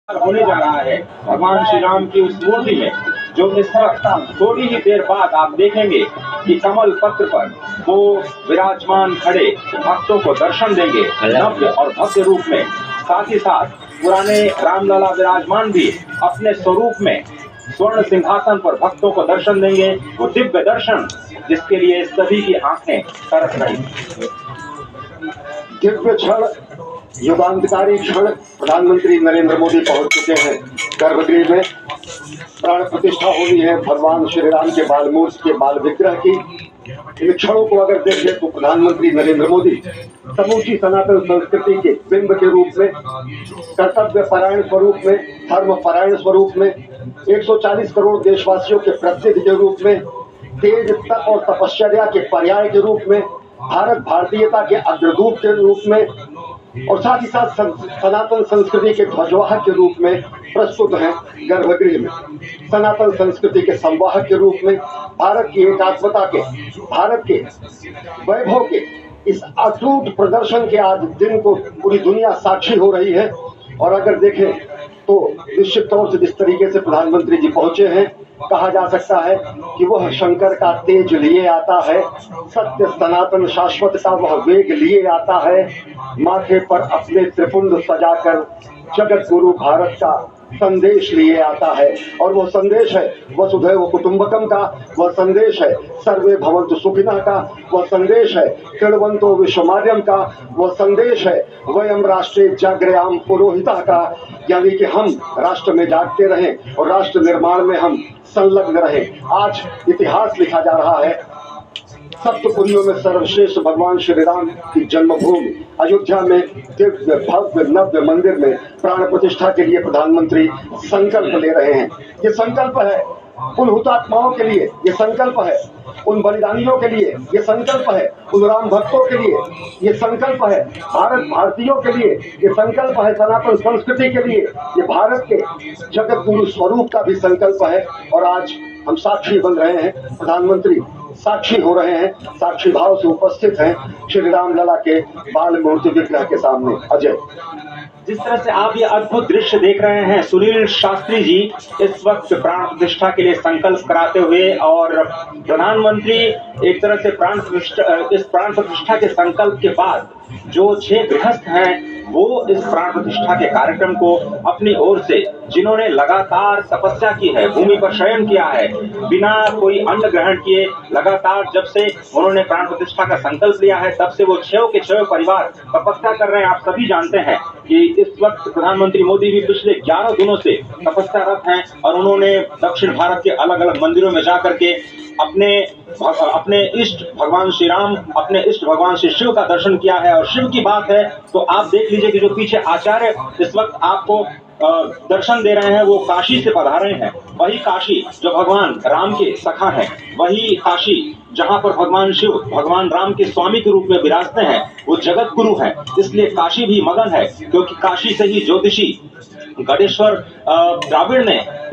होने जा रहा है भगवान श्री राम की उस मूर्ति में, जो इस वक्त थोड़ी ही देर बाद आप देखेंगे कि कमल पत्र पर वो विराजमान खड़े भक्तों को दर्शन देंगे नव्य और भव्य रूप में। साथ ही साथ पुराने रामलला विराजमान भी अपने स्वरूप में स्वर्ण सिंहासन पर भक्तों को दर्शन देंगे। वो दिव्य दर्शन जिसके लिए सभी की आंखें तरस रही। दिव्य क्षण, युगांतकारी क्षण, प्रधानमंत्री नरेंद्र मोदी पहुंच चुके हैं गर्भगृह में। प्राण प्रतिष्ठा होनी है भगवान श्री राम के बाल मूर्ति के बाल विग्रह की। इन क्षणों को अगर देखें तो प्रधानमंत्री नरेंद्र मोदी समूची सनातन संस्कृति के बिंब के रूप में, कर्तव्य परायण स्वरूप में, धर्म परायण स्वरूप में, 140 करोड़ देशवासियों के प्रतिनिधि के रूप में, तेज तप और तपश्चर्या के पर्याय के रूप में, भारत भारतीयता के अग्रदूत के रूप में और साथ ही साथ सनातन संस्कृति के ध्वजवाहक के रूप में प्रस्तुत हैं गर्भगृह में। सनातन संस्कृति के संवाहक के रूप में, भारत की एकात्मता के, भारत के वैभव के इस अटूट प्रदर्शन के आज दिन को पूरी दुनिया साक्षी हो रही है। और अगर देखें तो निश्चित तौर से जिस तरीके से प्रधानमंत्री जी पहुंचे हैं, कहा जा सकता है कि वह शंकर का तेज लिए आता है, सत्य सनातन शाश्वत का वह वेग लिए आता है, माथे पर अपने त्रिपुंड सजाकर जगत गुरु भारत का संदेश लिए आता है। और वो संदेश है वसुधैव कुटुंबकम का, वह संदेश है सर्वे भवन्तु सुखिनः का, वह संदेश है कृण्वन्तो विश्वमार्यम का, वह संदेश है वयम राष्ट्रे जागृयाम पुरोहितः का, यानी कि हम राष्ट्र में जागते रहें और राष्ट्र निर्माण में हम संलग्न रहें। आज इतिहास लिखा जा रहा है। सप्तपुरियों में सर्वश्रेष्ठ भगवान श्री राम की जन्मभूमि अयोध्या में दिव्य भव्य नव्य मंदिर में प्राण प्रतिष्ठा के लिए प्रधानमंत्री संकल्प ले रहे हैं। ये संकल्प है उन हुतात्माओं के लिए, ये संकल्प है उन बलिदानियों के लिए, ये संकल्प है उन राम भक्तों के लिए, ये संकल्प है भारत भारतीयों के लिए, ये संकल्प है सनातन संस्कृति के लिए, ये भारत के जगत गुरु स्वरूप का भी संकल्प है। और आज हम साक्षी बन रहे हैं, प्रधानमंत्री साक्षी हो रहे हैं, साक्षी भाव से उपस्थित हैं श्री राम लला के बाल मूर्ति विग्रह के सामने। अजय, जिस तरह से आप ये अद्भुत दृश्य देख रहे हैं, सुनील शास्त्री जी इस वक्त प्राण प्रतिष्ठा के लिए संकल्प कराते हुए, और प्रधानमंत्री एक तरह से इस प्राण प्रतिष्ठा के संकल्प के बाद जो 6 गृहस्थ हैं वो इस प्राण प्रतिष्ठा के कार्यक्रम को अपनी ओर से, जिन्होंने लगातार तपस्या की है, भूमि पर शयन किया है, बिना कोई अन्न ग्रहण किए लगातार जब से उन्होंने प्राण प्रतिष्ठा का संकल्प लिया है तब से वो 6 के 6 परिवार तपस्या कर रहे हैं। आप सभी जानते हैं कि इस वक्त प्रधानमंत्री मोदी भी पिछले 11 दिनों से तपस्यारत हैं और उन्होंने दक्षिण भारत के अलग अलग मंदिरों में जाकर के अपने इष्ट भगवान श्री राम, अपने इष्ट भगवान श्री शिव का दर्शन किया है। और शिव की बात है तो आप देख लीजिए कि जो पीछे आचार्य इस वक्त आपको दर्शन दे रहे हैं वो काशी से पधारे हैं। वही काशी जो भगवान राम के सखा है, वही काशी जहां पर भगवान शिव भगवान राम के स्वामी के रूप में विराजते हैं, वो जगत गुरु है। इसलिए काशी भी मगन है, क्योंकि काशी से ही ज्योतिषी गणेश्वर द्राविड़ ने